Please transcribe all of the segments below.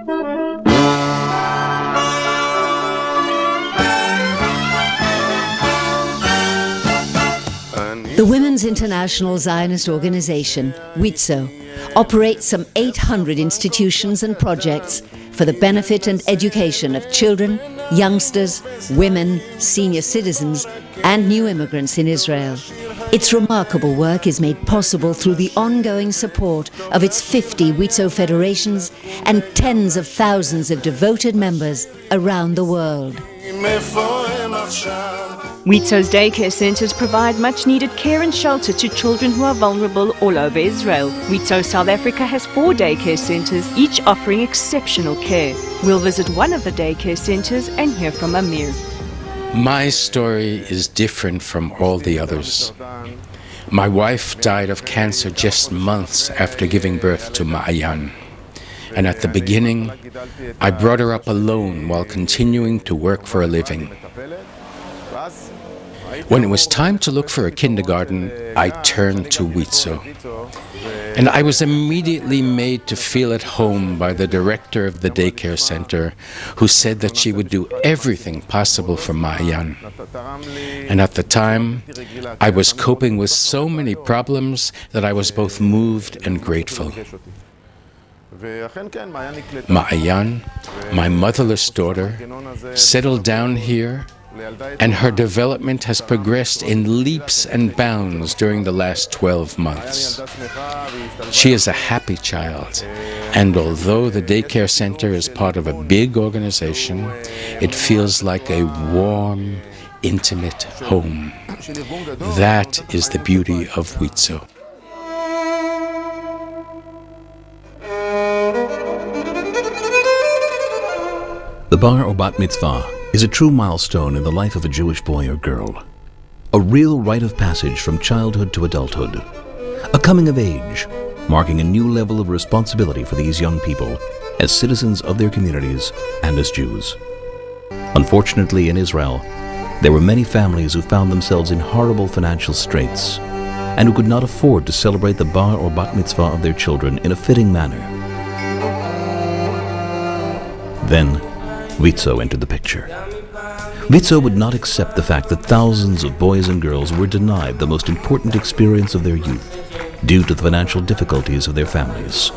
The Women's International Zionist Organization, WITZO, operates some 800 institutions and projects for the benefit and education of children, youngsters, women, senior citizens, and new immigrants in Israel. Its remarkable work is made possible through the ongoing support of its 50 WITZO federations and tens of thousands of devoted members around the world. WITZO's daycare centres provide much-needed care and shelter to children who are vulnerable all over Israel. WITZO South Africa has 4 daycare centres, each offering exceptional care. We'll visit one of the daycare centres and hear from Amir. My story is different from all the others. My wife died of cancer just months after giving birth to Ma'ayan. And at the beginning, I brought her up alone while continuing to work for a living. When it was time to look for a kindergarten, I turned to WITZO. And I was immediately made to feel at home by the director of the daycare center, who said that she would do everything possible for Ma'ayan. And at the time, I was coping with so many problems that I was both moved and grateful. Ma'ayan, my motherless daughter, settled down here, and her development has progressed in leaps and bounds during the last 12 months. She is a happy child, and although the daycare center is part of a big organization, it feels like a warm, intimate home. That is the beauty of WITZO. The bar or bat mitzvah is a true milestone in the life of a Jewish boy or girl. A real rite of passage from childhood to adulthood. A coming of age, marking a new level of responsibility for these young people as citizens of their communities and as Jews. Unfortunately, in Israel, there were many families who found themselves in horrible financial straits and who could not afford to celebrate the bar or bat mitzvah of their children in a fitting manner. Then, WITZO entered the picture. WITZO would not accept the fact that thousands of boys and girls were denied the most important experience of their youth due to the financial difficulties of their families.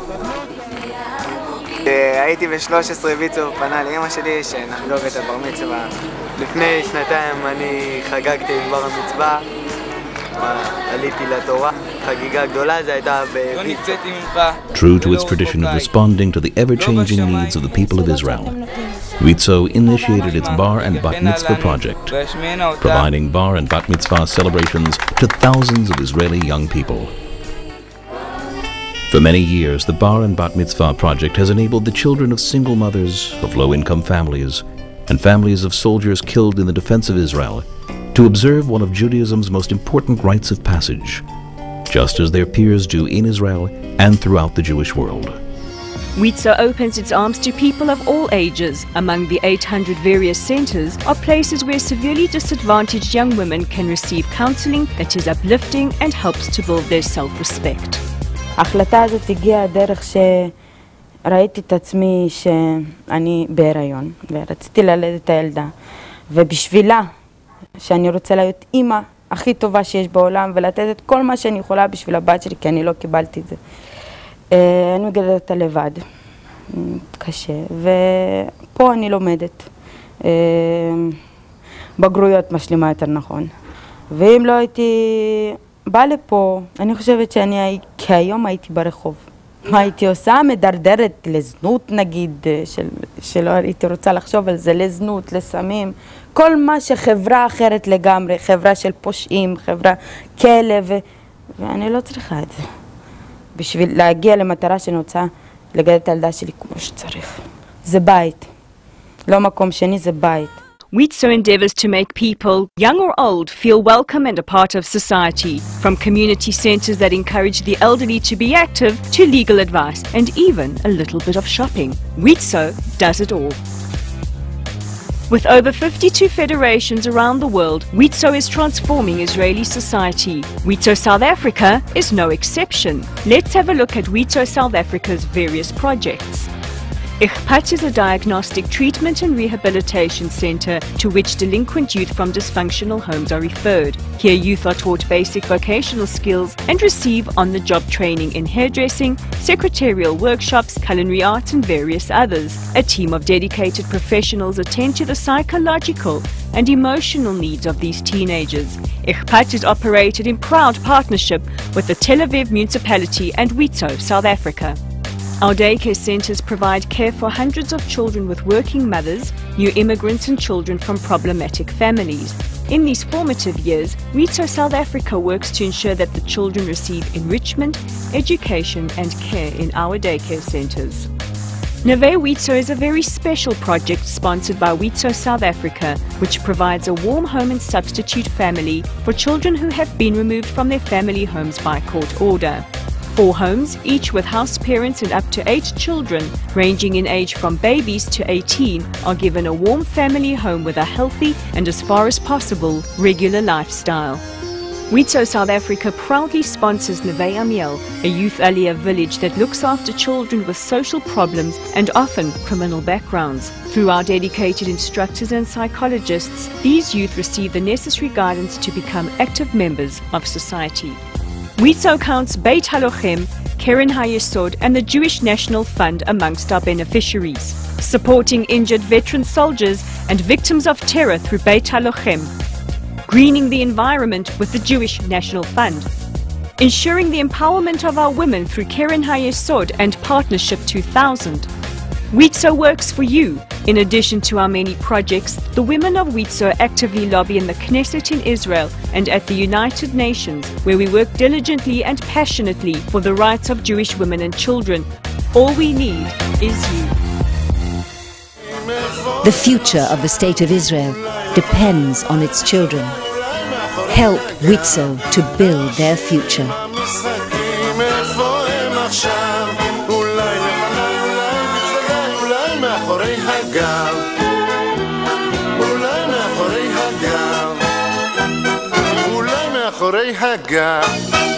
הייתי ב-13 ויצו פנה לאמא שלי שנחגוג את הבר מצווה. לפני שנתיים אני חגגתי את בר המצווה, עליתי לתורה, חגיגה גדולה, זה הייתה True to its tradition of responding to the ever-changing needs of the people of Israel, WITZO initiated its Bar and Bat Mitzvah project, providing Bar and Bat Mitzvah celebrations to thousands of Israeli young people. For many years, the Bar and Bat Mitzvah project has enabled the children of single mothers, of low-income families, and families of soldiers killed in the defense of Israel to observe one of Judaism's most important rites of passage, just as their peers do in Israel and throughout the Jewish world. WITZO opens its arms to people of all ages. Among the 800 various centers are places where severely disadvantaged young women can receive counseling that is uplifting and helps to build their self-respect. ההחלטה הזאת הגיעה דרך שראיתי את עצמי שאני בהיריון ורציתי ללדת את הילדה, ובשבילה שאני רוצה להיות אימא הכי טובה שיש בעולם ולתת את כל מה שאני יכולה בשביל הבת שלי, כי אני לא קיבלתי את זה. אני מגדלת אותה לבד, קשה, ופה אני לומדת בגרויות משלימה יותר נכון. ואם לא הייתי באה לפה, אני חושבת שאני כהיום הייתי ברחוב. מה הייתי עושה? מדרדרת לזנות נגיד, שלא הייתי רוצה לחשוב על זה, לזנות, לסמים, כל מה שחברה אחרת לגמרי, חברה של פושעים, חברה כלב, ואני לא צריכה את זה. בשביל להגיע למטרה שאני רוצה לגדל את הילדה שלי כמו שצריך. זה בית. לא מקום שני, זה בית. WITZO endeavours to make people, young or old, feel welcome and a part of society. From community centres that encourage the elderly to be active, to legal advice, and even a little bit of shopping. WITZO does it all. With over 52 federations around the world, WITZO is transforming Israeli society. WITZO South Africa is no exception. Let's have a look at WITZO South Africa's various projects. Ichpat is a diagnostic treatment and rehabilitation center to which delinquent youth from dysfunctional homes are referred. Here youth are taught basic vocational skills and receive on-the-job training in hairdressing, secretarial workshops, culinary arts and various others. A team of dedicated professionals attend to the psychological and emotional needs of these teenagers. Ichpat is operated in proud partnership with the Tel Aviv municipality and WITZO, South Africa. Our daycare centers provide care for hundreds of children with working mothers, new immigrants and children from problematic families. In these formative years, WITZO South Africa works to ensure that the children receive enrichment, education and care in our daycare centers. Neve WITZO is a very special project sponsored by WITZO South Africa, which provides a warm home and substitute family for children who have been removed from their family homes by court order. 4 homes, each with house parents and up to 8 children, ranging in age from babies to 18, are given a warm family home with a healthy and, as far as possible, regular lifestyle. WITZO South Africa proudly sponsors Neve Amiel, a youth Aliyah village that looks after children with social problems and often criminal backgrounds. Through our dedicated instructors and psychologists, these youth receive the necessary guidance to become active members of society. WITZO counts Beit HaLochem, Keren HaYesod and the Jewish National Fund amongst our beneficiaries, supporting injured veteran soldiers and victims of terror through Beit HaLochem, greening the environment with the Jewish National Fund, ensuring the empowerment of our women through Keren HaYesod and Partnership 2000. WITZO works for you. In addition to our many projects, the women of WITZO actively lobby in the Knesset in Israel and at the United Nations, where we work diligently and passionately for the rights of Jewish women and children. All we need is you. The future of the State of Israel depends on its children. Help WITZO to build their future. אולי מאחורי הגב